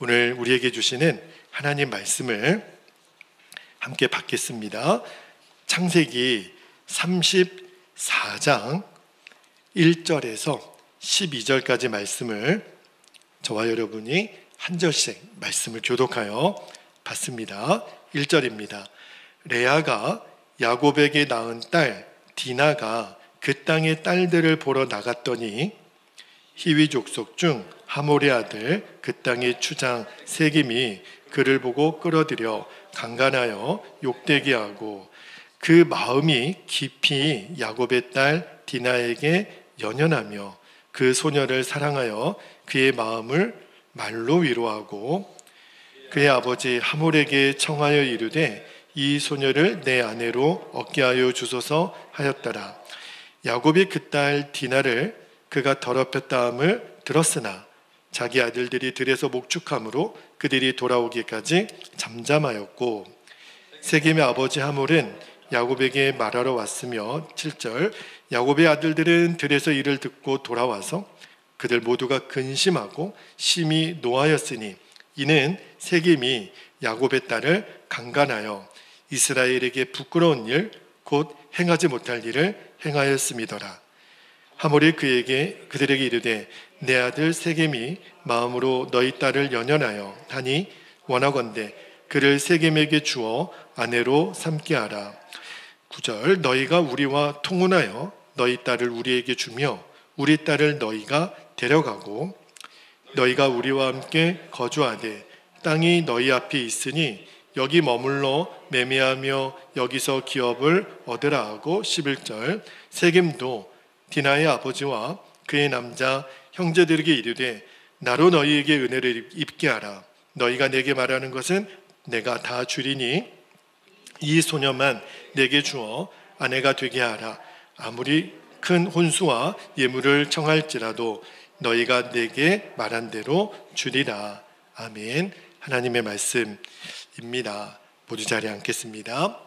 오늘 우리에게 주시는 하나님 말씀을 함께 받겠습니다. 창세기 34장 1절에서 12절까지 말씀을 저와 여러분이 한 절씩 말씀을 교독하여 받습니다. 1절입니다. 레아가 야곱에게 낳은 딸 디나가 그 땅의 딸들을 보러 나갔더니 히위 족속 중 하몰의 아들 그 땅의 추장 세겜이 그를 보고 끌어들여 강간하여 욕되게 하고 그 마음이 깊이 야곱의 딸 디나에게 연연하며 그 소녀를 사랑하여 그의 마음을 말로 위로하고 그의 아버지 하몰에게 청하여 이르되 이 소녀를 내 아내로 얻게 하여 주소서 하였더라. 야곱이 그 딸 디나를 그가 더럽혔다함을 들었으나 자기 아들들이 들에서 목축함으로 그들이 돌아오기까지 잠잠하였고 세겜의 아버지 하몰은 야곱에게 말하러 왔으며 7절 야곱의 아들들은 들에서 이를 듣고 돌아와서 그들 모두가 근심하고 심히 노하였으니 이는 세겜이 야곱의 딸을 강간하여 이스라엘에게 부끄러운 일 곧 행하지 못할 일을 행하였음이더라. 하몰이 그들에게 이르되 내 아들 세겜이 마음으로 너희 딸을 연연하여 하니 원하건대 그를 세겜에게 주어 아내로 삼게 하라. 9절 너희가 우리와 통혼하여 너희 딸을 우리에게 주며 우리 딸을 너희가 데려가고 너희가 우리와 함께 거주하되 땅이 너희 앞에 있으니 여기 머물러 매매하며 여기서 기업을 얻으라 하고 11절 세겜도 디나의 아버지와 그의 남자 형제들에게 이르되 나로 너희에게 은혜를 입게 하라. 너희가 내게 말하는 것은 내가 다 주리니 이 소녀만 내게 주어 아내가 되게 하라. 아무리 큰 혼수와 예물을 청할지라도 너희가 내게 말한 대로 주리라. 아멘. 하나님의 말씀입니다. 모두 자리에 앉겠습니다.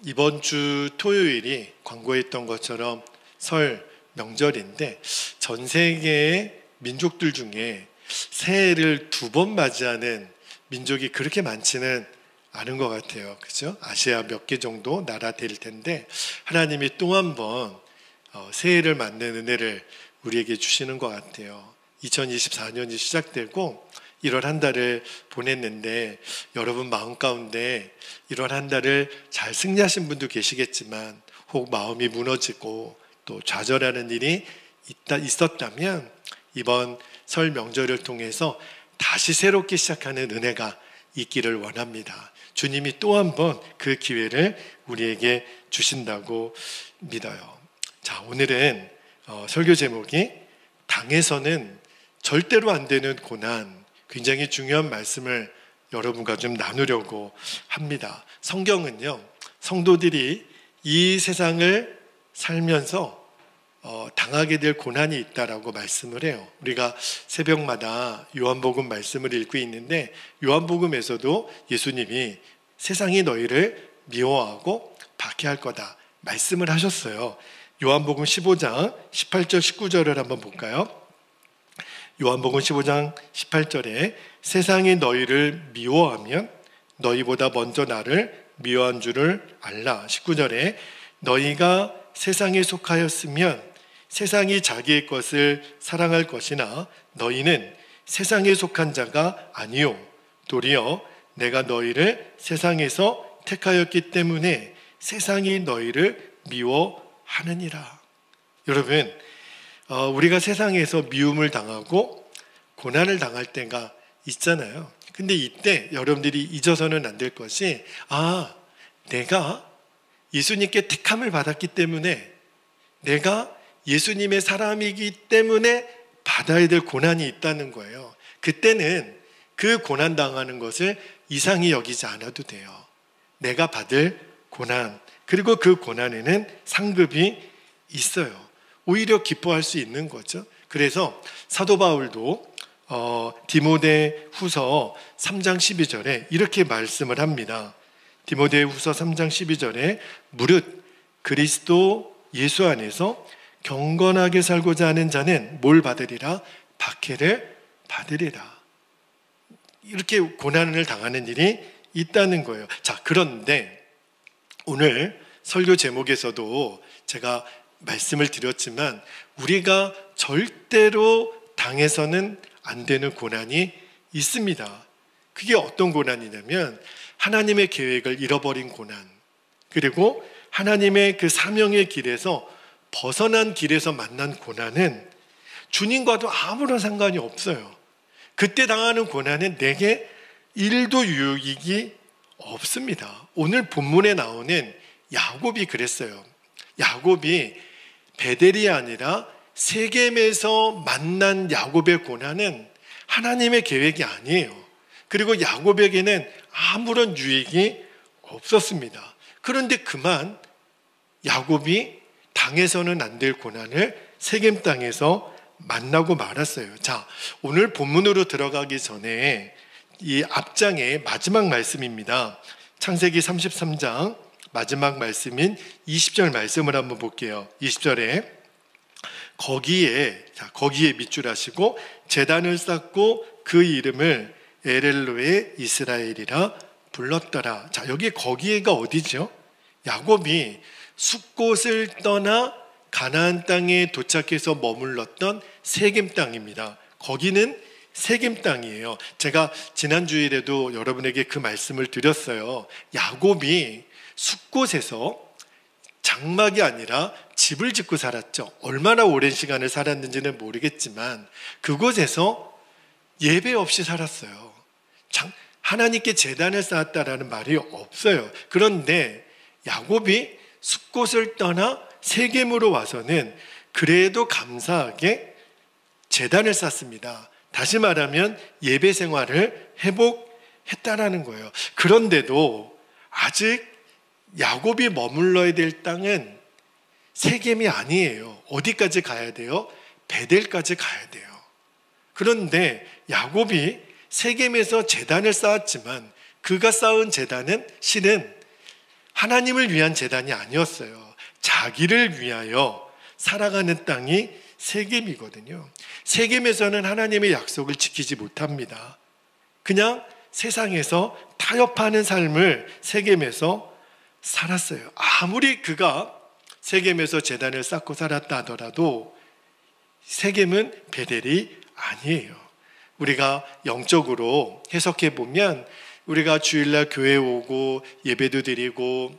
이번 주 토요일이 광고했던 것처럼 설 명절인데 전 세계의 민족들 중에 새해를 2번 맞이하는 민족이 그렇게 많지는 않은 것 같아요. 그죠? 아시아 몇 개 정도 나라 될 텐데 하나님이 또 한 번 새해를 맞는 은혜를 우리에게 주시는 것 같아요. 2024년이 시작되고 1월 한 달을 보냈는데 여러분 마음 가운데 1월 한 달을 잘 승리하신 분도 계시겠지만 혹 마음이 무너지고 또 좌절하는 일이 있었다면 이번 설 명절을 통해서 다시 새롭게 시작하는 은혜가 있기를 원합니다. 주님이 또 한 번 그 기회를 우리에게 주신다고 믿어요. 자, 오늘은 설교 제목이 당에서는 절대로 안 되는 고난, 굉장히 중요한 말씀을 여러분과 좀 나누려고 합니다. 성경은요, 성도들이 이 세상을 살면서 당하게 될 고난이 있다라고 말씀을 해요. 우리가 새벽마다 요한복음 말씀을 읽고 있는데 요한복음에서도 예수님이 세상이 너희를 미워하고 박해할 거다 말씀을 하셨어요. 요한복음 15장 18절 19절을 한번 볼까요? 요한복음 15장 18절에 세상이 너희를 미워하면 너희보다 먼저 나를 미워한 줄을 알라. 19절에 너희가 세상에 속하였으면 세상이 자기의 것을 사랑할 것이나 너희는 세상에 속한 자가 아니요 도리어 내가 너희를 세상에서 택하였기 때문에 세상이 너희를 미워하느니라. 여러분, 우리가 세상에서 미움을 당하고 고난을 당할 때가 있잖아요. 근데 이때 여러분들이 잊어서는 안 될 것이 내가 예수님께 택함을 받았기 때문에 내가 예수님의 사람이기 때문에 받아야 될 고난이 있다는 거예요. 그때는 그 고난 당하는 것을 이상히 여기지 않아도 돼요. 내가 받을 고난, 그리고 그 고난에는 상급이 있어요. 오히려 기뻐할 수 있는 거죠. 그래서 사도 바울도 디모데 후서 3장 12절에 이렇게 말씀을 합니다. 디모데 후서 3장 12절에 무릇 그리스도 예수 안에서 경건하게 살고자 하는 자는 뭘 받으리라? 박해를 받으리라. 이렇게 고난을 당하는 일이 있다는 거예요. 자, 그런데 오늘 설교 제목에서도 제가 말씀을 드렸지만 우리가 절대로 당해서는 안 되는 고난이 있습니다. 그게 어떤 고난이냐면 하나님의 계획을 잃어버린 고난, 그리고 하나님의 그 사명의 길에서 벗어난 길에서 만난 고난은 주님과도 아무런 상관이 없어요. 그때 당하는 고난은 내게 1도 유익이 없습니다. 오늘 본문에 나오는 야곱이 그랬어요. 야곱이 베델이 아니라 세겜에서 만난 야곱의 고난은 하나님의 계획이 아니에요. 그리고 야곱에게는 아무런 유익이 없었습니다. 그런데 그만 야곱이 당해서는 안 될 고난을 세겜 땅에서 만나고 말았어요. 자, 오늘 본문으로 들어가기 전에 이 앞장의 마지막 말씀입니다. 창세기 33장 마지막 말씀인 20절 말씀을 한번 볼게요. 20절에 거기에 밑줄하시고 제단을 쌓고 그 이름을 에렐로의 이스라엘이라 불렀더라. 자, 여기 거기에가 어디죠? 야곱이 숫곳을 떠나 가나안 땅에 도착해서 머물렀던 세겜 땅입니다. 거기는 세겜 땅이에요. 제가 지난 주일에도 여러분에게 그 말씀을 드렸어요. 야곱이 숫곳에서 장막이 아니라 집을 짓고 살았죠. 얼마나 오랜 시간을 살았는지는 모르겠지만 그곳에서 예배 없이 살았어요. 하나님께 제단을 쌓았다라는 말이 없어요. 그런데 야곱이 숫곳을 떠나 세겜으로 와서는 그래도 감사하게 제단을 쌓습니다. 다시 말하면 예배 생활을 회복했다라는 거예요. 그런데도 아직 야곱이 머물러야 될 땅은 세겜이 아니에요. 어디까지 가야 돼요? 베델까지 가야 돼요. 그런데 야곱이 세겜에서 제단을 쌓았지만 그가 쌓은 제단은 실은 하나님을 위한 제단이 아니었어요. 자기를 위하여 살아가는 땅이 세겜이거든요. 세겜에서는 하나님의 약속을 지키지 못합니다. 그냥 세상에서 타협하는 삶을 세겜에서 살았어요. 아무리 그가 세겜에서 제단을 쌓고 살았다 하더라도 세겜은 베델이 아니에요. 우리가 영적으로 해석해 보면 우리가 주일날 교회 오고 예배도 드리고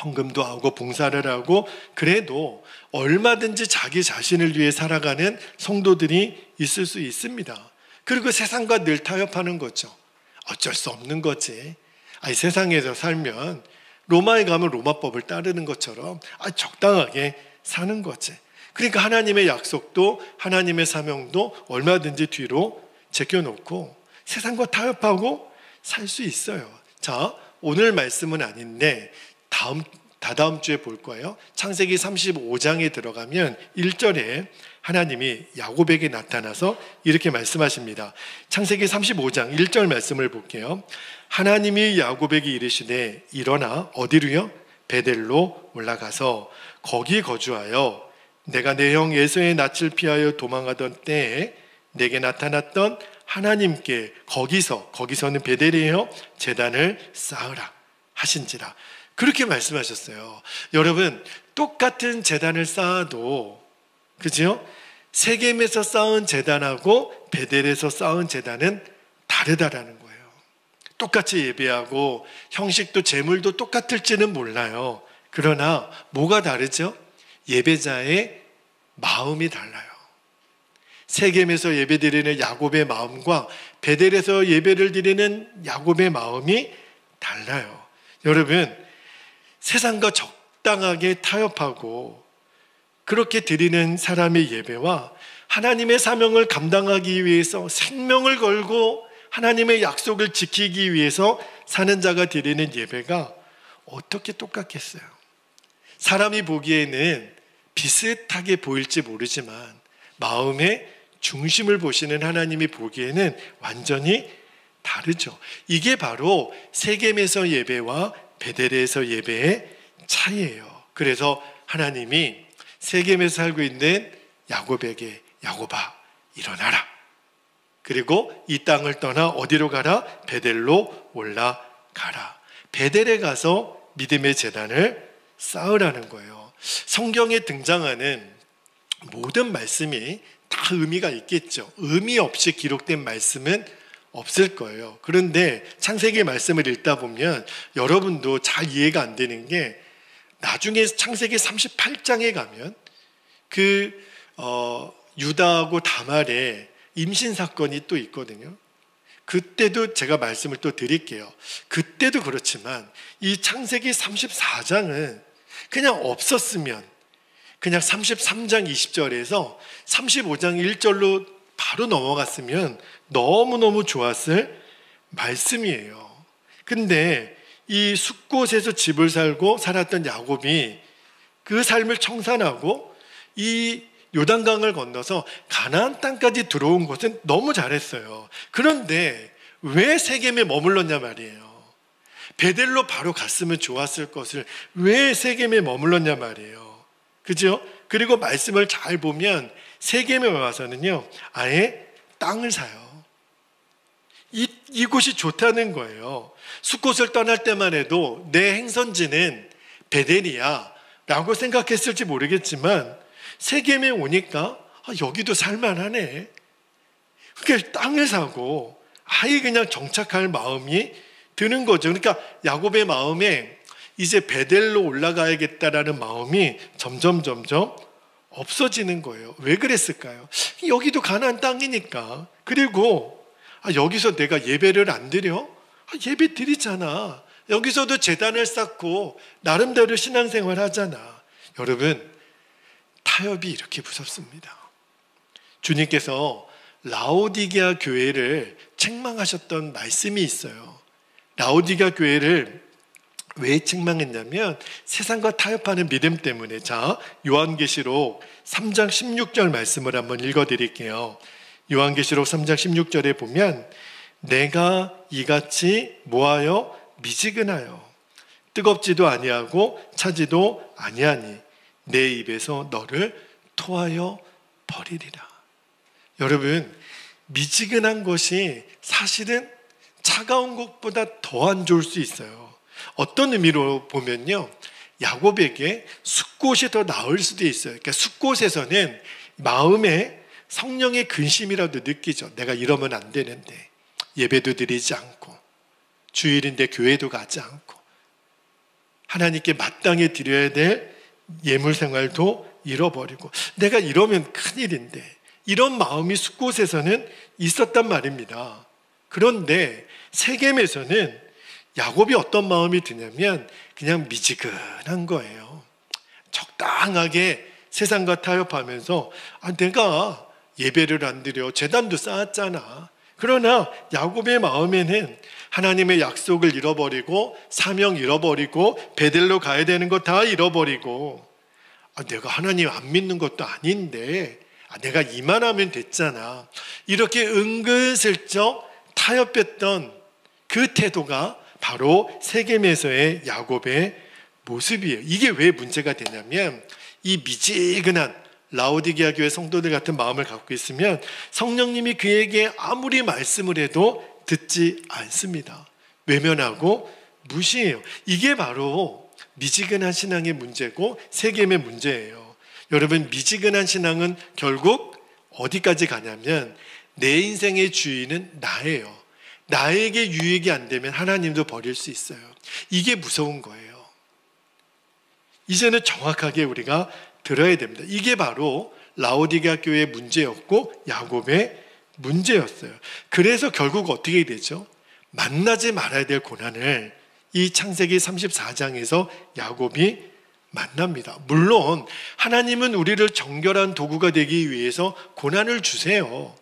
헌금도 하고 봉사를 하고 그래도 얼마든지 자기 자신을 위해 살아가는 성도들이 있을 수 있습니다. 그리고 세상과 늘 타협하는 거죠. 어쩔 수 없는 거지. 세상에서 살면 로마에 가면 로마법을 따르는 것처럼 적당하게 사는 거지. 그러니까 하나님의 약속도 하나님의 사명도 얼마든지 뒤로 제껴놓고 세상과 타협하고 살 수 있어요. 자, 오늘 말씀은 아닌데 다다음 주에 볼 거예요. 창세기 35장에 들어가면 1절에 하나님이 야곱에게 나타나서 이렇게 말씀하십니다. 창세기 35장 1절 말씀을 볼게요. 하나님이 야곱에게 이르시되 일어나 어디로요? 베델로 올라가서 거기 거주하여 내가 내 형 에서의 낯을 피하여 도망하던 때에 내게 나타났던 하나님께 거기서는 베델이에요. 제단을 쌓으라 하신지라. 그렇게 말씀하셨어요. 여러분, 똑같은 제단을 쌓아도 그죠? 세겜에서 쌓은 제단하고 베델에서 쌓은 제단은 다르다라는 거예요. 똑같이 예배하고 형식도 제물도 똑같을지는 몰라요. 그러나 뭐가 다르죠? 예배자의 마음이 달라요. 세겜에서 예배드리는 야곱의 마음과 베델에서 예배를 드리는 야곱의 마음이 달라요. 여러분, 세상과 적당하게 타협하고 그렇게 드리는 사람의 예배와 하나님의 사명을 감당하기 위해서 생명을 걸고 하나님의 약속을 지키기 위해서 사는 자가 드리는 예배가 어떻게 똑같겠어요? 사람이 보기에는 비슷하게 보일지 모르지만 마음의 중심을 보시는 하나님이 보기에는 완전히 다르죠. 이게 바로 세겜에서 예배와 베델에서 예배의 차이예요. 그래서 하나님이 세겜에서 살고 있는 야곱에게 야곱아 일어나라. 그리고 이 땅을 떠나 어디로 가라? 베델로 올라가라. 베델에 가서 믿음의 제단을 쌓으라는 거예요. 성경에 등장하는 모든 말씀이 다 의미가 있겠죠. 의미 없이 기록된 말씀은 없을 거예요. 그런데 창세기 말씀을 읽다 보면 여러분도 잘 이해가 안 되는 게, 나중에 창세기 38장에 가면 유다하고 다말의 임신 사건이 또 있거든요. 그때도 제가 말씀을 또 드릴게요. 그때도 그렇지만 이 창세기 34장은 그냥 없었으면, 그냥 33장 20절에서 35장 1절로 바로 넘어갔으면 너무너무 좋았을 말씀이에요. 근데 이 숫곳에서 집을 살고 살았던 야곱이 그 삶을 청산하고 이 요단강을 건너서 가나안 땅까지 들어온 것은 너무 잘했어요. 그런데 왜 세겜에 머물렀냐 말이에요. 베델로 바로 갔으면 좋았을 것을 왜 세겜에 머물렀냐 말이에요. 그죠? 그리고 말씀을 잘 보면 세겜에 와서는요, 아예 땅을 사요. 이곳이 좋다는 거예요. 숫곳을 떠날 때만 해도 내 행선지는 베델이야 라고 생각했을지 모르겠지만 세겜에 오니까 여기도 살만하네. 그러니까 땅을 사고 아예 그냥 정착할 마음이 드는 거죠. 그러니까 야곱의 마음에 이제 베델로 올라가야겠다라는 마음이 점점 없어지는 거예요. 왜 그랬을까요? 여기도 가나안 땅이니까. 그리고 여기서 내가 예배를 안 드려? 예배 드리잖아. 여기서도 제단을 쌓고 나름대로 신앙생활 하잖아. 여러분, 타협이 이렇게 무섭습니다. 주님께서 라오디게아 교회를 책망하셨던 말씀이 있어요. 라오디게아 교회를 왜 책망했냐면 세상과 타협하는 믿음 때문에. 자, 요한계시록 3장 16절 말씀을 한번 읽어드릴게요. 요한계시록 3장 16절에 보면 내가 이같이 뭐하여 미지근하여 뜨겁지도 아니하고 차지도 아니하니 내 입에서 너를 토하여 버리리라. 여러분, 미지근한 것이 사실은 차가운 것보다 더 안 좋을 수 있어요. 어떤 의미로 보면요, 야곱에게 숫곳이 더 나을 수도 있어요. 그러니까 숫곳에서는 마음에 성령의 근심이라도 느끼죠. 내가 이러면 안 되는데, 예배도 드리지 않고 주일인데 교회도 가지 않고 하나님께 마땅히 드려야 될 예물 생활도 잃어버리고 내가 이러면 큰일인데, 이런 마음이 숫곳에서는 있었단 말입니다. 그런데 세겜에서는 야곱이 어떤 마음이 드냐면 그냥 미지근한 거예요. 적당하게 세상과 타협하면서 내가 예배를 안 드려, 제단도 쌓았잖아. 그러나 야곱의 마음에는 하나님의 약속을 잃어버리고 사명 잃어버리고 베델로 가야 되는 거 다 잃어버리고 내가 하나님 안 믿는 것도 아닌데 내가 이만하면 됐잖아. 이렇게 은근슬쩍 타협했던 그 태도가 바로 세겜에서의 야곱의 모습이에요. 이게 왜 문제가 되냐면 이 미지근한 라오디게아 교회 성도들 같은 마음을 갖고 있으면 성령님이 그에게 아무리 말씀을 해도 듣지 않습니다. 외면하고 무시해요. 이게 바로 미지근한 신앙의 문제고 세겜의 문제예요. 여러분, 미지근한 신앙은 결국 어디까지 가냐면 내 인생의 주인은 나예요. 나에게 유익이 안 되면 하나님도 버릴 수 있어요. 이게 무서운 거예요. 이제는 정확하게 우리가 들어야 됩니다. 이게 바로 라오디게아 교회의 문제였고 야곱의 문제였어요. 그래서 결국 어떻게 되죠? 만나지 말아야 될 고난을 이 창세기 34장에서 야곱이 만납니다. 물론 하나님은 우리를 정결한 도구가 되기 위해서 고난을 주세요.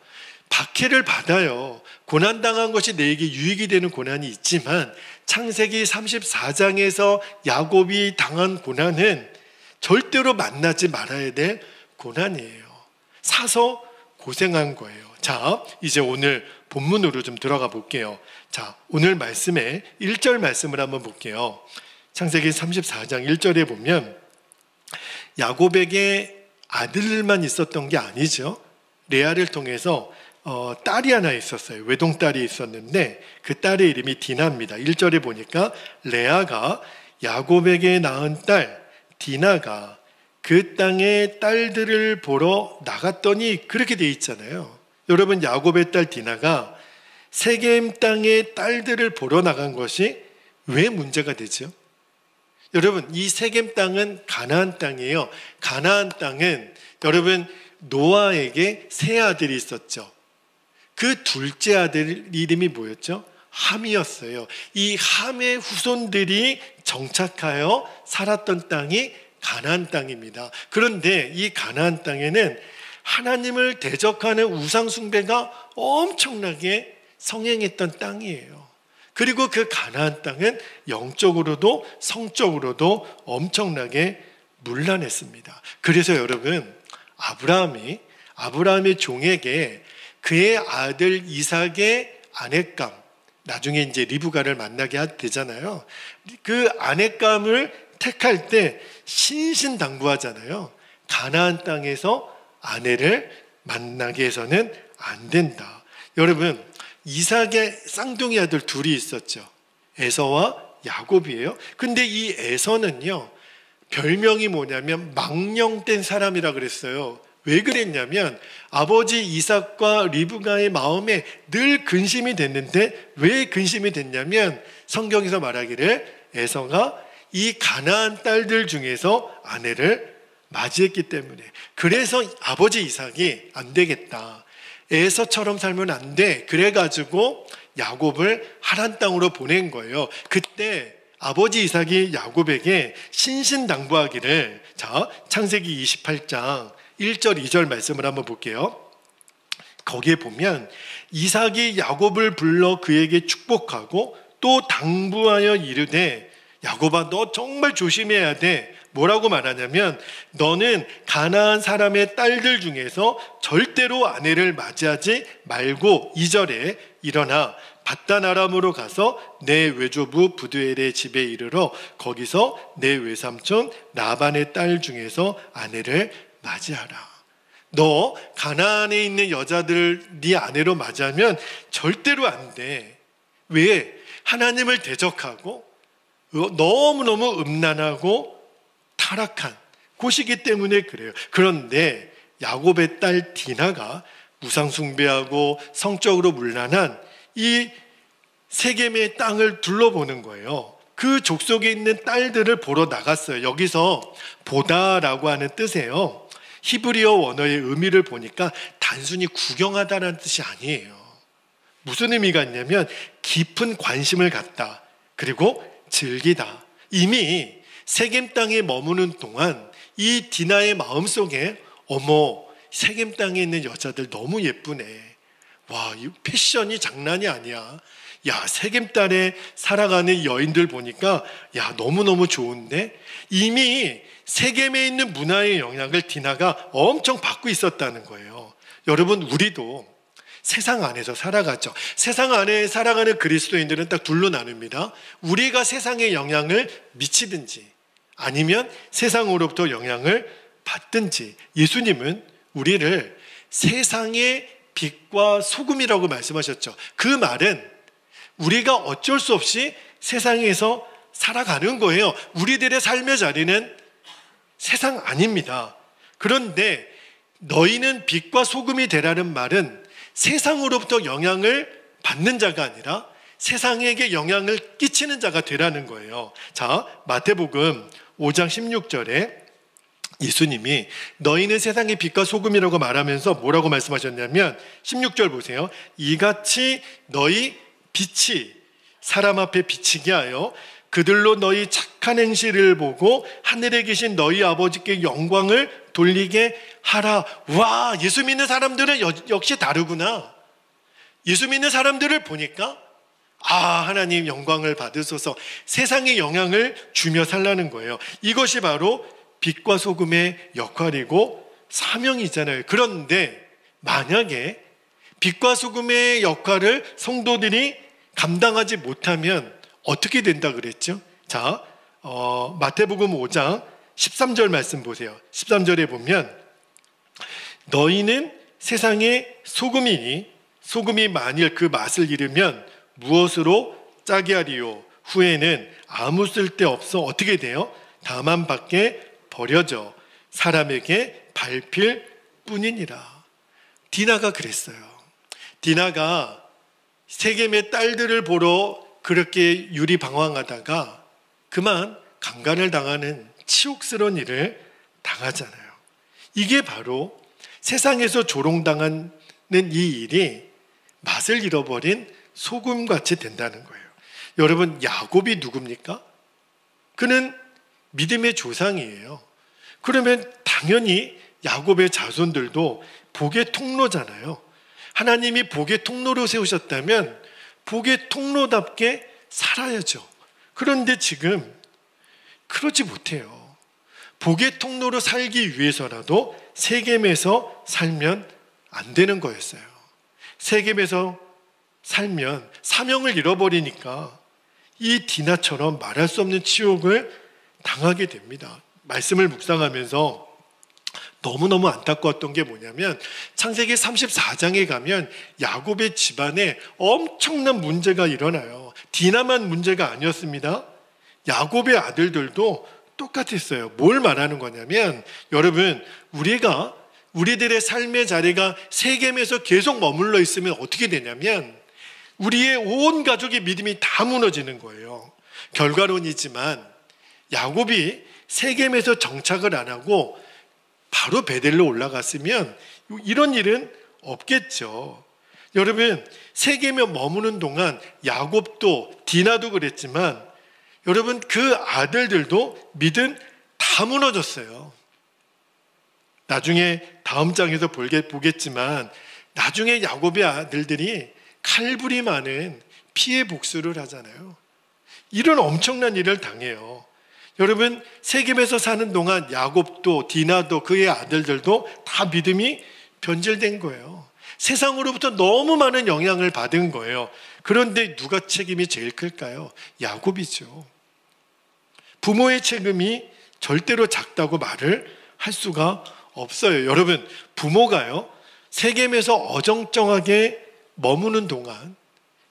박해를 받아요. 고난당한 것이 내게 유익이 되는 고난이 있지만 창세기 34장에서 야곱이 당한 고난은 절대로 만나지 말아야 될 고난이에요. 사서 고생한 거예요. 자, 이제 오늘 본문으로 좀 들어가 볼게요. 자, 오늘 말씀에 1절 말씀을 한번 볼게요. 창세기 34장 1절에 보면 야곱에게 아들만 있었던 게 아니죠. 레아를 통해서 딸이 하나 있었어요. 외동딸이 있었는데 그 딸의 이름이 디나입니다. 1절에 보니까 레아가 야곱에게 낳은 딸 디나가 그 땅의 딸들을 보러 나갔더니 그렇게 돼 있잖아요. 여러분, 야곱의 딸 디나가 세겜 땅의 딸들을 보러 나간 것이 왜 문제가 되죠? 여러분, 이 세겜 땅은 가나안 땅이에요. 가나안 땅은 여러분 노아에게 세 아들이 있었죠. 그 둘째 아들 이름이 뭐였죠? 함이었어요. 이 함의 후손들이 정착하여 살았던 땅이 가나안 땅입니다. 그런데 이 가나안 땅에는 하나님을 대적하는 우상 숭배가 엄청나게 성행했던 땅이에요. 그리고 그 가나안 땅은 영적으로도 성적으로도 엄청나게 문란했습니다. 그래서 여러분, 아브라함의 종에게 그의 아들 이삭의 아내감, 나중에 이제 리브가를 만나게 되잖아요. 그 아내감을 택할 때 신신당부하잖아요. 가나안 땅에서 아내를 만나게 해서는 안 된다. 여러분, 이삭의 쌍둥이 아들 둘이 있었죠. 에서와 야곱이에요. 근데 이 에서는요, 별명이 뭐냐면 망령된 사람이라 그랬어요. 왜 그랬냐면 아버지 이삭과 리브가의 마음에 늘 근심이 됐는데, 왜 근심이 됐냐면 성경에서 말하기를 에서가 이 가나안 딸들 중에서 아내를 맞이했기 때문에. 그래서 아버지 이삭이 안 되겠다, 에서처럼 살면 안 돼, 그래가지고 야곱을 하란 땅으로 보낸 거예요. 그때 아버지 이삭이 야곱에게 신신당부하기를, 자, 창세기 28장 1절 2절 말씀을 한번 볼게요. 거기에 보면 이삭이 야곱을 불러 그에게 축복하고 또 당부하여 이르되, 야곱아, 너 정말 조심해야 돼. 뭐라고 말하냐면, 너는 가나안 사람의 딸들 중에서 절대로 아내를 맞이하지 말고 2절에 일어나 밧단 아람으로 가서 내 외조부 부두엘의 집에 이르러 거기서 내 외삼촌 라반의 딸 중에서 아내를 맞이하라. 너 가나안에 있는 여자들 네 아내로 맞이하면 절대로 안 돼. 왜? 하나님을 대적하고 너무너무 음란하고 타락한 곳이기 때문에 그래요. 그런데 야곱의 딸 디나가 우상숭배하고 성적으로 문란한 이 세겜의 땅을 둘러보는 거예요. 그 족속에 있는 딸들을 보러 나갔어요. 여기서 보다라고 하는 뜻이에요. 히브리어 원어의 의미를 보니까 단순히 구경하다라는 뜻이 아니에요. 무슨 의미가 있냐면 깊은 관심을 갖다, 그리고 즐기다. 이미 세겜 땅에 머무는 동안 이 디나의 마음속에, 어머, 세겜 땅에 있는 여자들 너무 예쁘네. 와, 이 패션이 장난이 아니야. 야, 세겜 땅에 살아가는 여인들 보니까 야, 너무너무 좋은데? 이미 세겜에 있는 문화의 영향을 디나가 엄청 받고 있었다는 거예요. 여러분, 우리도 세상 안에서 살아가죠. 세상 안에 살아가는 그리스도인들은 딱 둘로 나눕니다. 우리가 세상에 영향을 미치든지 아니면 세상으로부터 영향을 받든지. 예수님은 우리를 세상의 빛과 소금이라고 말씀하셨죠. 그 말은 우리가 어쩔 수 없이 세상에서 살아가는 거예요. 우리들의 삶의 자리는 세상 아닙니다. 그런데 너희는 빛과 소금이 되라는 말은 세상으로부터 영향을 받는 자가 아니라 세상에게 영향을 끼치는 자가 되라는 거예요. 자, 마태복음 5장 16절에 예수님이 너희는 세상의 빛과 소금이라고 말하면서 뭐라고 말씀하셨냐면 16절 보세요. 이같이 너희 빛이 사람 앞에 비치게 하여 그들로 너희 착한 행실을 보고 하늘에 계신 너희 아버지께 영광을 돌리게 하라. 와, 예수 믿는 사람들은 역시 다르구나. 예수 믿는 사람들을 보니까 하나님 영광을 받으소서, 세상에 영향을 주며 살라는 거예요. 이것이 바로 빛과 소금의 역할이고 사명이잖아요. 그런데 만약에 빛과 소금의 역할을 성도들이 감당하지 못하면 어떻게 된다 그랬죠? 자, 마태복음 5장 13절 말씀 보세요. 13절에 보면 너희는 세상의 소금이니 소금이 만일 그 맛을 잃으면 무엇으로 짜게 하리요? 후에는 아무 쓸데없어 어떻게 돼요? 다만 밖에 버려져 사람에게 밟힐 뿐이니라. 디나가 그랬어요. 디나가 세겜의 딸들을 보러 그렇게 유리방황하다가 그만 강간을 당하는 치욕스러운 일을 당하잖아요. 이게 바로 세상에서 조롱당하는 이 일이 맛을 잃어버린 소금같이 된다는 거예요. 여러분, 야곱이 누굽니까? 그는 믿음의 조상이에요. 그러면 당연히 야곱의 자손들도 복의 통로잖아요. 하나님이 복의 통로로 세우셨다면 복의 통로답게 살아야죠. 그런데 지금 그러지 못해요. 복의 통로로 살기 위해서라도 세겜에서 살면 안 되는 거였어요. 세겜에서 살면 사명을 잃어버리니까 이 디나처럼 말할 수 없는 치욕을 당하게 됩니다. 말씀을 묵상하면서 너무너무 안타까웠던 게 뭐냐면 창세기 34장에 가면 야곱의 집안에 엄청난 문제가 일어나요. 디나만 문제가 아니었습니다. 야곱의 아들들도 똑같았어요. 뭘 말하는 거냐면 여러분, 우리들의 삶의 자리가 세겜에서 계속 머물러 있으면 어떻게 되냐면 우리의 온 가족의 믿음이 다 무너지는 거예요. 결과론이지만 야곱이 세겜에서 정착을 안 하고 바로 베델로 올라갔으면 이런 일은 없겠죠. 여러분, 세겜에 머무는 동안 야곱도 디나도 그랬지만 여러분, 그 아들들도 믿음 다 무너졌어요. 나중에 다음 장에서 보겠지만 나중에 야곱의 아들들이 칼부리 많은 피해 복수를 하잖아요. 이런 엄청난 일을 당해요. 여러분, 세겜에서 사는 동안 야곱도 디나도 그의 아들들도 다 믿음이 변질된 거예요. 세상으로부터 너무 많은 영향을 받은 거예요. 그런데 누가 책임이 제일 클까요? 야곱이죠. 부모의 책임이 절대로 작다고 말을 할 수가 없어요. 여러분, 부모가요, 세겜에서 어정쩡하게 머무는 동안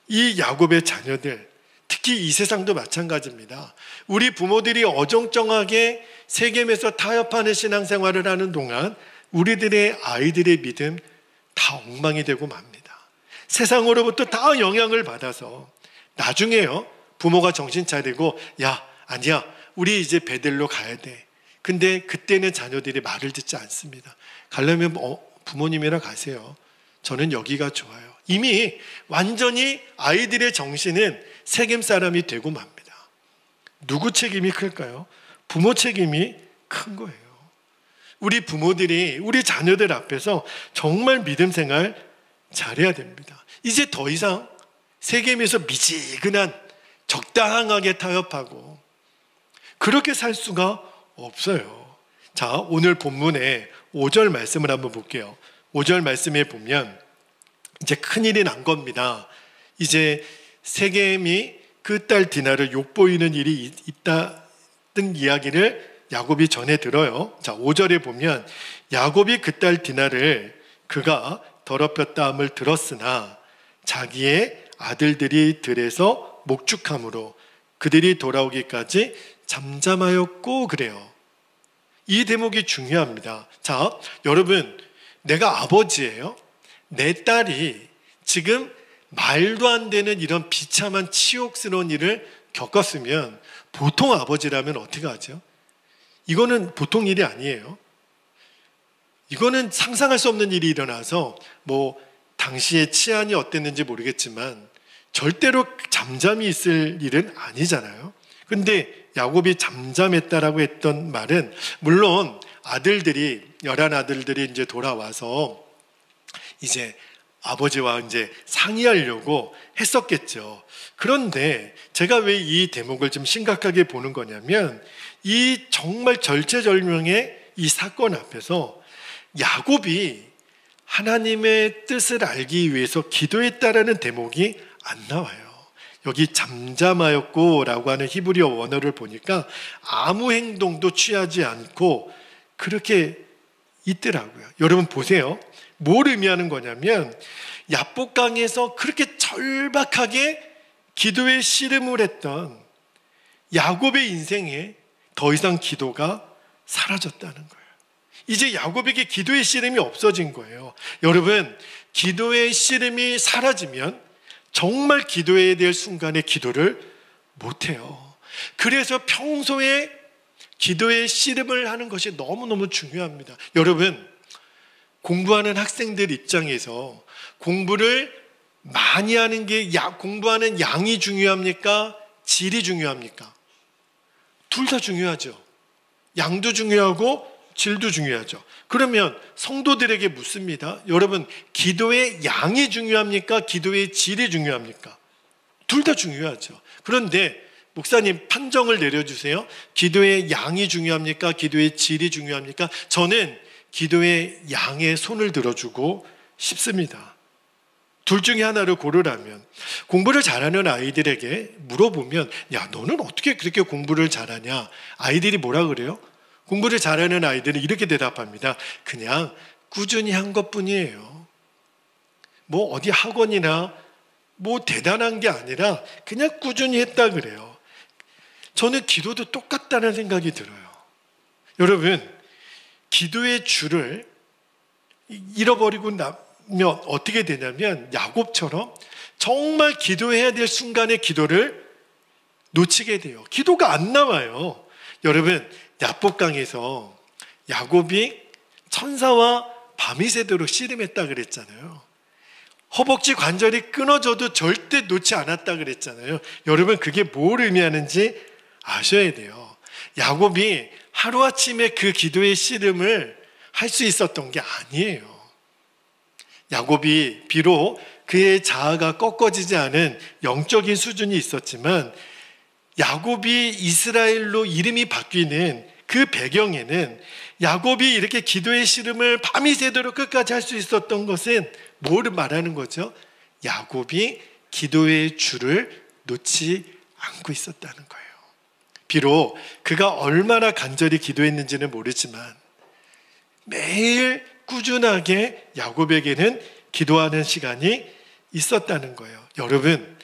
이 야곱의 자녀들, 특히 이 세상도 마찬가지입니다. 우리 부모들이 어정쩡하게 세겜에서 타협하는 신앙생활을 하는 동안 우리들의 아이들의 믿음 다 엉망이 되고 맙니다. 세상으로부터 다 영향을 받아서 나중에요, 부모가 정신 차리고 야, 아니야, 우리 이제 베델로 가야 돼. 근데 그때는 자녀들이 말을 듣지 않습니다. 가려면 부모님이랑 가세요. 저는 여기가 좋아요. 이미 완전히 아이들의 정신은 세겜 사람이 되고 맙니다. 누구 책임이 클까요? 부모 책임이 큰 거예요. 우리 부모들이 우리 자녀들 앞에서 정말 믿음 생활 잘해야 됩니다. 이제 더 이상 세겜에서 미지근한 적당하게 타협하고 그렇게 살 수가 없어요. 자, 오늘 본문의 5절 말씀을 한번 볼게요. 5절 말씀에 보면 이제 큰일이 난 겁니다. 이제 세겜이 그 딸 디나를 욕보이는 일이 있다는 이야기를 야곱이 전해 들어요. 자, 5절에 보면 야곱이 그 딸 디나를 그가 더럽혔다 함을 들었으나 자기의 아들들이 들에서 목축함으로 그들이 돌아오기까지 잠잠하였고 그래요. 이 대목이 중요합니다. 자, 여러분, 내가 아버지예요. 내 딸이 지금 말도 안 되는 이런 비참한 치욕스러운 일을 겪었으면 보통 아버지라면 어떻게 하죠? 이거는 보통 일이 아니에요. 이거는 상상할 수 없는 일이 일어나서 당시의 치안이 어땠는지 모르겠지만 절대로 잠잠히 있을 일은 아니잖아요. 근데 야곱이 잠잠했다라고 했던 말은 물론 아들들이 11아들들이 이제 돌아와서 이제 아버지와 이제 상의하려고 했었겠죠. 그런데 제가 왜 이 대목을 좀 심각하게 보는 거냐면 이 정말 절체절명의 이 사건 앞에서 야곱이 하나님의 뜻을 알기 위해서 기도했다라는 대목이 안 나와요. 여기 잠잠하였고 라고 하는 히브리어 원어를 보니까 아무 행동도 취하지 않고 그렇게 있더라고요. 여러분 보세요. 뭘 의미하는 거냐면 야복강에서 그렇게 절박하게 기도에 씨름을 했던 야곱의 인생에 더 이상 기도가 사라졌다는 거예요. 이제 야곱에게 기도의 씨름이 없어진 거예요. 여러분, 기도의 씨름이 사라지면 정말 기도해야 될 순간에 기도를 못해요. 그래서 평소에 기도의 씨름을 하는 것이 너무너무 중요합니다. 여러분, 공부하는 학생들 입장에서 공부를 많이 하는 게 공부하는 양이 중요합니까? 질이 중요합니까? 둘 다 중요하죠. 양도 중요하고 질도 중요하죠. 그러면 성도들에게 묻습니다. 여러분, 기도의 양이 중요합니까? 기도의 질이 중요합니까? 둘 다 중요하죠. 그런데 목사님 판정을 내려주세요. 기도의 양이 중요합니까? 기도의 질이 중요합니까? 저는 기도의 양에 손을 들어주고 싶습니다. 둘 중에 하나를 고르라면, 공부를 잘하는 아이들에게 물어보면 야, 너는 어떻게 그렇게 공부를 잘하냐? 아이들이 뭐라 그래요? 공부를 잘하는 아이들은 이렇게 대답합니다. 그냥 꾸준히 한 것뿐이에요. 뭐 어디 학원이나 뭐 대단한 게 아니라 그냥 꾸준히 했다 그래요. 저는 기도도 똑같다는 생각이 들어요. 여러분, 기도의 줄을 잃어버리고 나면 어떻게 되냐면 야곱처럼 정말 기도해야 될 순간에 기도를 놓치게 돼요. 기도가 안 나와요. 여러분, 야복강에서 야곱이 천사와 밤이 새도록 씨름했다 그랬잖아요. 허벅지 관절이 끊어져도 절대 놓지 않았다 그랬잖아요. 여러분, 그게 뭘 의미하는지 아셔야 돼요. 야곱이 하루아침에 그 기도의 씨름을 할 수 있었던 게 아니에요. 야곱이 비록 그의 자아가 꺾어지지 않은 영적인 수준이 있었지만 야곱이 이스라엘로 이름이 바뀌는 그 배경에는 야곱이 이렇게 기도의 씨름을 밤이 새도록 끝까지 할 수 있었던 것은 뭐를 말하는 거죠? 야곱이 기도의 줄을 놓지 않고 있었다는 거예요. 비록 그가 얼마나 간절히 기도했는지는 모르지만 매일 꾸준하게 야곱에게는 기도하는 시간이 있었다는 거예요. 여러분,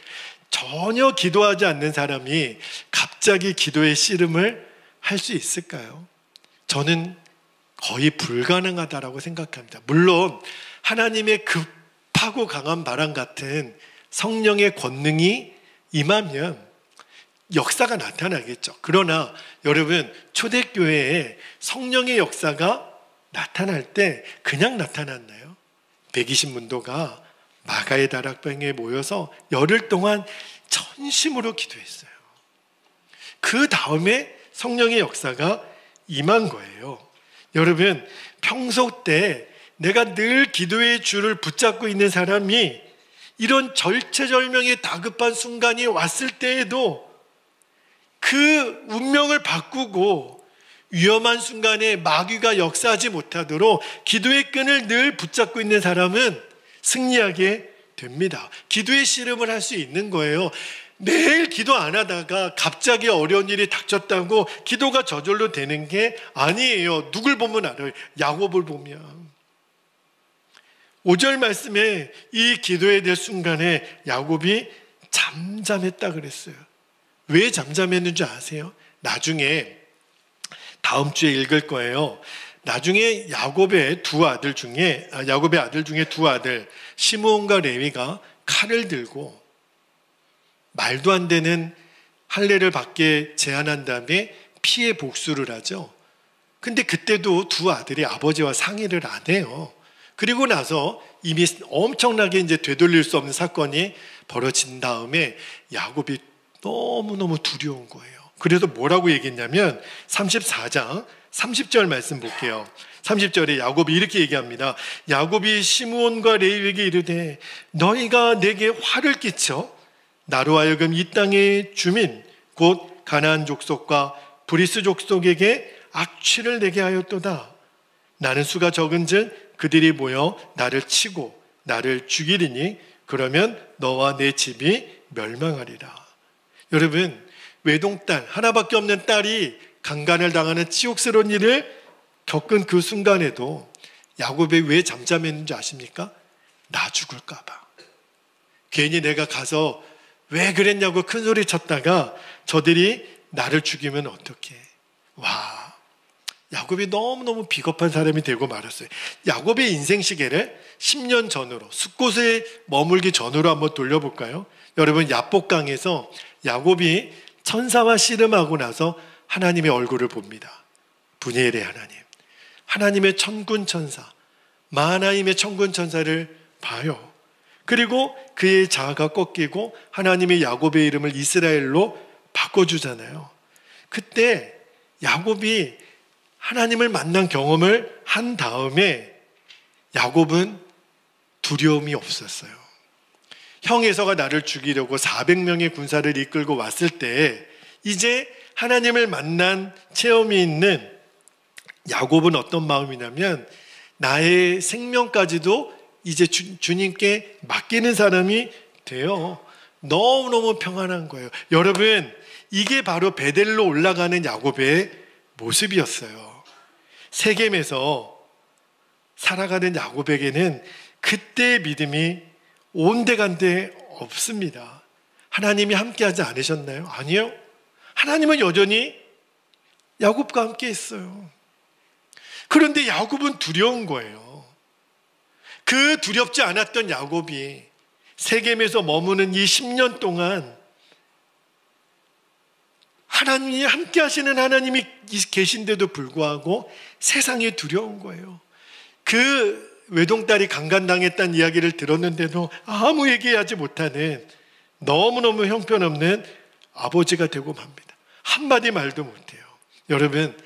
전혀 기도하지 않는 사람이 갑자기 기도의 씨름을 할 수 있을까요? 저는 거의 불가능하다라고 생각합니다. 물론 하나님의 급하고 강한 바람 같은 성령의 권능이 임하면 역사가 나타나겠죠. 그러나 여러분, 초대교회에 성령의 역사가 나타날 때 그냥 나타났나요? 120문도가 마가의 다락방에 모여서 열흘 동안 전심으로 기도했어요. 그 다음에 성령의 역사가 임한 거예요. 여러분, 평소 때 내가 늘 기도의 줄을 붙잡고 있는 사람이 이런 절체절명의 다급한 순간이 왔을 때에도 그 운명을 바꾸고 위험한 순간에 마귀가 역사하지 못하도록 기도의 끈을 늘 붙잡고 있는 사람은 승리하게 됩니다. 기도의 씨름을 할 수 있는 거예요. 매일 기도 안 하다가 갑자기 어려운 일이 닥쳤다고 기도가 저절로 되는 게 아니에요. 누굴 보면 알아요? 야곱을 보면. 5절 말씀에 이 기도해야 될 순간에 야곱이 잠잠했다 그랬어요. 왜 잠잠했는지 아세요? 나중에 다음 주에 읽을 거예요. 나중에 야곱의 아들 중에 두 아들 시므온과 레위가 칼을 들고 말도 안 되는 할례를 받게 제안한 다음에 피해 복수를 하죠. 근데 그때도 두 아들이 아버지와 상의를 안 해요. 그리고 나서 이미 엄청나게 이제 되돌릴 수 없는 사건이 벌어진 다음에 야곱이 너무너무 두려운 거예요. 그래서 뭐라고 얘기했냐면 34장 30절 말씀 볼게요. 30절에 야곱이 이렇게 얘기합니다. 야곱이 시므온과 레위에게 이르되 너희가 내게 화를 끼쳐 나로 하여금 이 땅의 주민 곧 가나안 족속과 브리스 족속에게 악취를 내게 하였도다. 나는 수가 적은즉 그들이 모여 나를 치고 나를 죽이리니 그러면 너와 내 집이 멸망하리라. 여러분, 외동딸 하나밖에 없는 딸이 강간을 당하는 치욕스러운 일을 겪은 그 순간에도 야곱이 왜 잠잠했는지 아십니까? 나 죽을까 봐. 괜히 내가 가서 왜 그랬냐고 큰 소리 쳤다가 저들이 나를 죽이면 어떡해. 와, 야곱이 너무너무 비겁한 사람이 되고 말았어요. 야곱의 인생 시계를 10년 전으로, 숫곳에 머물기 전으로 한번 돌려볼까요? 여러분, 야복강에서 야곱이 천사와 씨름하고 나서 하나님의 얼굴을 봅니다. 분이엘의 하나님, 하나님의 천군 천사, 마하나임의 천군 천사를 봐요. 그리고 그의 자아가 꺾이고 하나님의 야곱의 이름을 이스라엘로 바꿔주잖아요. 그때 야곱이 하나님을 만난 경험을 한 다음에 야곱은 두려움이 없었어요. 형 에서가 나를 죽이려고 400명의 군사를 이끌고 왔을 때 이제 하나님을 만난 체험이 있는 야곱은 어떤 마음이냐면 나의 생명까지도 이제 주님께 맡기는 사람이 돼요. 너무너무 평안한 거예요. 여러분, 이게 바로 베델로 올라가는 야곱의 모습이었어요. 세겜에서 살아가는 야곱에게는 그때의 믿음이 온데간데 없습니다. 하나님이 함께하지 않으셨나요? 아니요. 하나님은 여전히 야곱과 함께 했어요. 그런데 야곱은 두려운 거예요. 그 두렵지 않았던 야곱이 세겜에서 머무는 이 10년 동안 하나님이 함께 하시는 하나님이 계신데도 불구하고 세상이 두려운 거예요. 그 외동딸이 강간당했다는 이야기를 들었는데도 아무 얘기하지 못하는 너무너무 형편없는 아버지가 되고 맙니다. 한마디 말도 못해요. 여러분,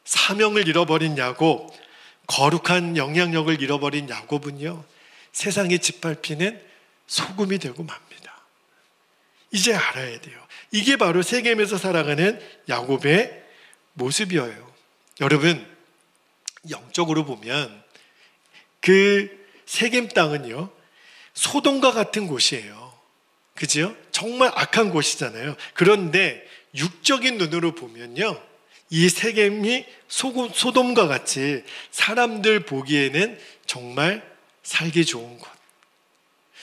사명을 잃어버린 야곱, 거룩한 영향력을 잃어버린 야곱은요, 세상에 짓밟히는 소금이 되고 맙니다. 이제 알아야 돼요. 이게 바로 세겜에서 살아가는 야곱의 모습이에요. 여러분, 영적으로 보면 그 세겜 땅은요, 소돔과 같은 곳이에요. 그죠? 정말 악한 곳이잖아요. 그런데 육적인 눈으로 보면요, 이 세겜이 소돔과 같이 사람들 보기에는 정말 살기 좋은 곳.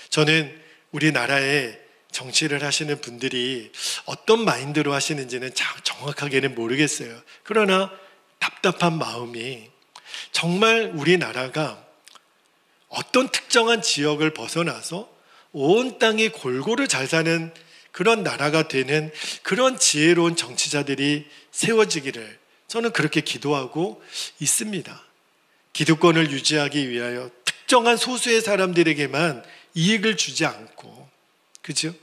저는 우리나라에 정치를 하시는 분들이 어떤 마인드로 하시는지는 정확하게는 모르겠어요. 그러나 답답한 마음이, 정말 우리나라가 어떤 특정한 지역을 벗어나서 온 땅이 골고루 잘 사는 그런 나라가 되는 그런 지혜로운 정치자들이 세워지기를 저는 그렇게 기도하고 있습니다. 기득권을 유지하기 위하여 특정한 소수의 사람들에게만 이익을 주지 않고, 그죠?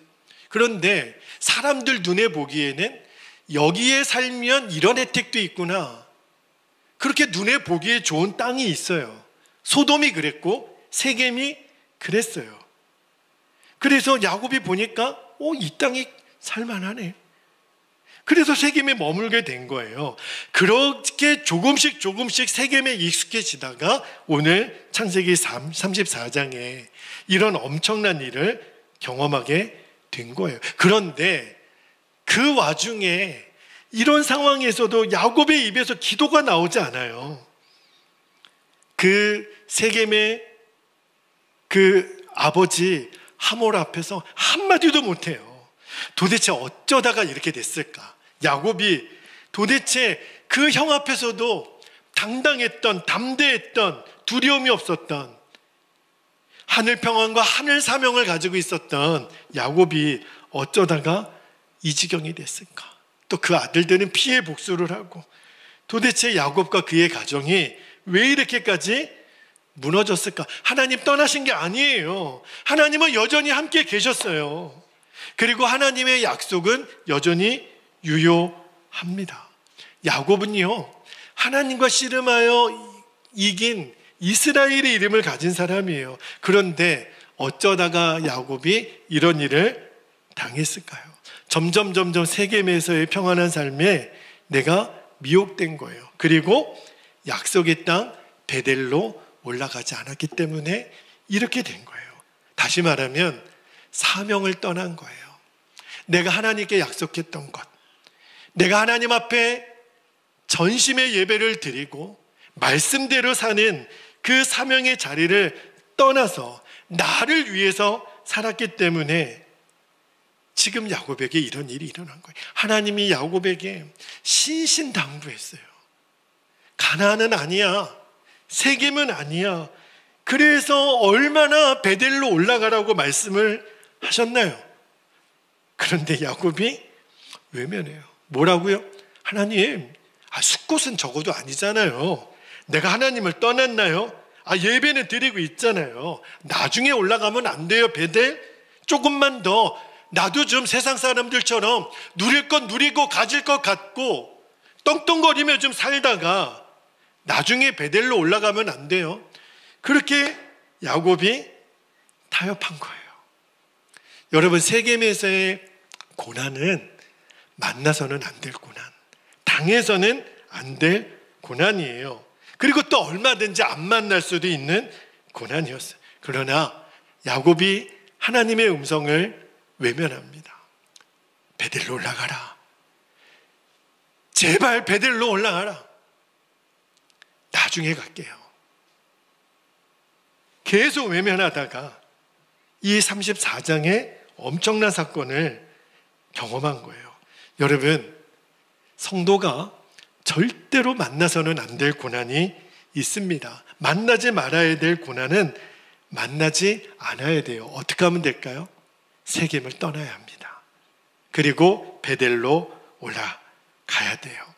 그런데 사람들 눈에 보기에는 여기에 살면 이런 혜택도 있구나, 그렇게 눈에 보기에 좋은 땅이 있어요. 소돔이 그랬고 세겜이 그랬어요. 그래서 야곱이 보니까 이 땅이 살만하네. 그래서 세겜에 머물게 된 거예요. 그렇게 조금씩 세겜에 익숙해지다가 오늘 창세기 34장에 이런 엄청난 일을 경험하게 된 거예요. 그런데 그 와중에 이런 상황에서도 야곱의 입에서 기도가 나오지 않아요. 그 세겜의 그 아버지 하몰 앞에서 한마디도 못해요. 도대체 어쩌다가 이렇게 됐을까? 야곱이 도대체 그 형 앞에서도 당당했던, 담대했던, 두려움이 없었던, 하늘 평안과 하늘 사명을 가지고 있었던 야곱이 어쩌다가 이 지경이 됐을까? 또 그 아들들은 피해 복수를 하고, 도대체 야곱과 그의 가정이 왜 이렇게까지 무너졌을까? 하나님 떠나신 게 아니에요. 하나님은 여전히 함께 계셨어요. 그리고 하나님의 약속은 여전히 유효합니다. 야곱은요, 하나님과 씨름하여 이긴 이스라엘의 이름을 가진 사람이에요. 그런데 어쩌다가 야곱이 이런 일을 당했을까요? 점점 세겜에서의 평안한 삶에 내가 미혹된 거예요. 그리고 약속의 땅 베델로 올라가지 않았기 때문에 이렇게 된 거예요. 다시 말하면 사명을 떠난 거예요. 내가 하나님께 약속했던 것, 내가 하나님 앞에 전심의 예배를 드리고 말씀대로 사는 그 사명의 자리를 떠나서 나를 위해서 살았기 때문에 지금 야곱에게 이런 일이 일어난 거예요. 하나님이 야곱에게 신신당부했어요. 가나안은 아니야, 세겜은 아니야. 그래서 얼마나 베델로 올라가라고 말씀을 하셨나요? 그런데 야곱이 외면해요. 뭐라고요? 하나님, 숫곳은 적어도 아니잖아요. 내가 하나님을 떠났나요? 예배는 드리고 있잖아요. 나중에 올라가면 안 돼요, 베델? 조금만 더 나도 좀 세상 사람들처럼 누릴 것 누리고 가질 것 갖고 떵떵거리며 좀 살다가 나중에 베델로 올라가면 안 돼요. 그렇게 야곱이 타협한 거예요. 여러분, 세겜에서의 고난은 만나서는 안 될 고난, 당해서는 안 될 고난이에요. 그리고 또 얼마든지 안 만날 수도 있는 고난이었어요. 그러나 야곱이 하나님의 음성을 외면합니다. 베델로 올라가라. 제발 베델로 올라가라. 나중에 갈게요. 계속 외면하다가 이 34장의 엄청난 사건을 경험한 거예요. 여러분, 성도가 절대로 만나서는 안 될 고난이 있습니다. 만나지 말아야 될 고난은 만나지 않아야 돼요. 어떻게 하면 될까요? 세겜을 떠나야 합니다. 그리고 베델로 올라가야 돼요.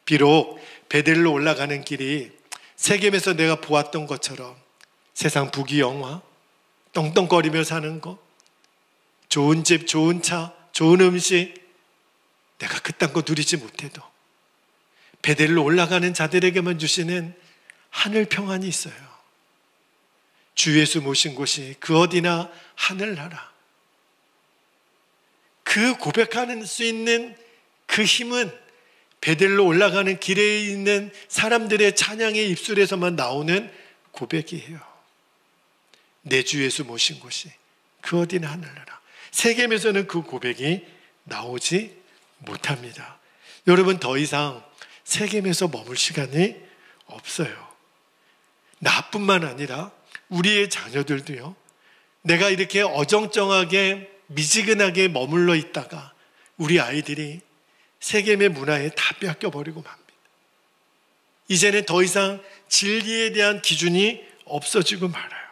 비록 베델로 올라가는 길이 세겜에서 내가 보았던 것처럼 세상 부귀영화, 떵떵거리며 사는 것, 좋은 집, 좋은 차, 좋은 음식, 내가 그딴 거 누리지 못해도 베델로 올라가는 자들에게만 주시는 하늘 평안이 있어요. 주 예수 모신 곳이 그 어디나 하늘나라. 그 고백하는 수 있는 그 힘은 베델로 올라가는 길에 있는 사람들의 찬양의 입술에서만 나오는 고백이에요. 내 주 예수 모신 곳이 그 어디나 하늘나라. 세겜에서는 그 고백이 나오지 못합니다. 여러분, 더 이상 세겜에서 머물 시간이 없어요. 나뿐만 아니라 우리의 자녀들도요. 내가 이렇게 어정쩡하게 미지근하게 머물러 있다가 우리 아이들이 세겜의 문화에 다 뺏겨버리고 맙니다. 이제는 더 이상 진리에 대한 기준이 없어지고 말아요.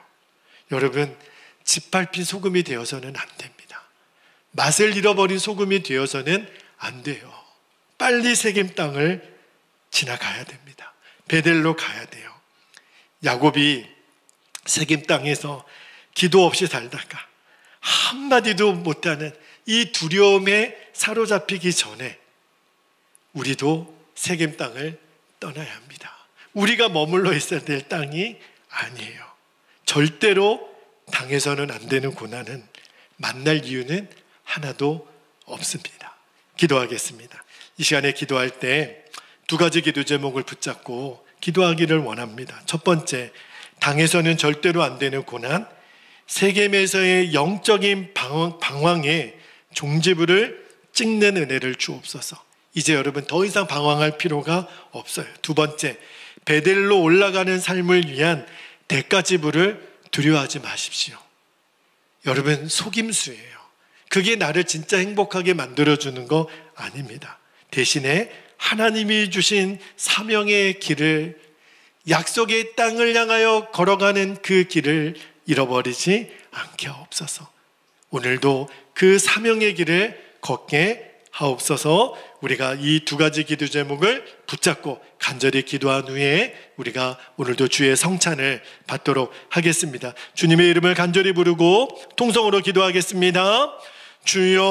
여러분, 짓밟힌 소금이 되어서는 안 됩니다. 맛을 잃어버린 소금이 되어서는 안 돼요. 빨리 세겜 땅을 지나가야 됩니다. 베델로 가야 돼요. 야곱이 세겜 땅에서 기도 없이 살다가 한마디도 못하는 이 두려움에 사로잡히기 전에 우리도 세겜 땅을 떠나야 합니다. 우리가 머물러 있어야 될 땅이 아니에요. 절대로 당해서는 안 되는 고난은 만날 이유는 하나도 없습니다. 기도하겠습니다. 이 시간에 기도할 때 두 가지 기도 제목을 붙잡고 기도하기를 원합니다. 첫 번째, 당해서는 절대로 안 되는 고난, 세겜에서의 영적인 방황에 종지부를 찍는 은혜를 주옵소서. 이제 여러분 더 이상 방황할 필요가 없어요. 두 번째, 베델로 올라가는 삶을 위한 대가지불을 두려워하지 마십시오. 여러분, 속임수예요. 그게 나를 진짜 행복하게 만들어주는 거 아닙니다. 대신에 하나님이 주신 사명의 길을, 약속의 땅을 향하여 걸어가는 그 길을 잃어버리지 않게 하옵소서. 오늘도 그 사명의 길을 걷게 하옵소서. 우리가 이 두 가지 기도 제목을 붙잡고 간절히 기도한 후에 우리가 오늘도 주의 성찬을 받도록 하겠습니다. 주님의 이름을 간절히 부르고 통성으로 기도하겠습니다. 주여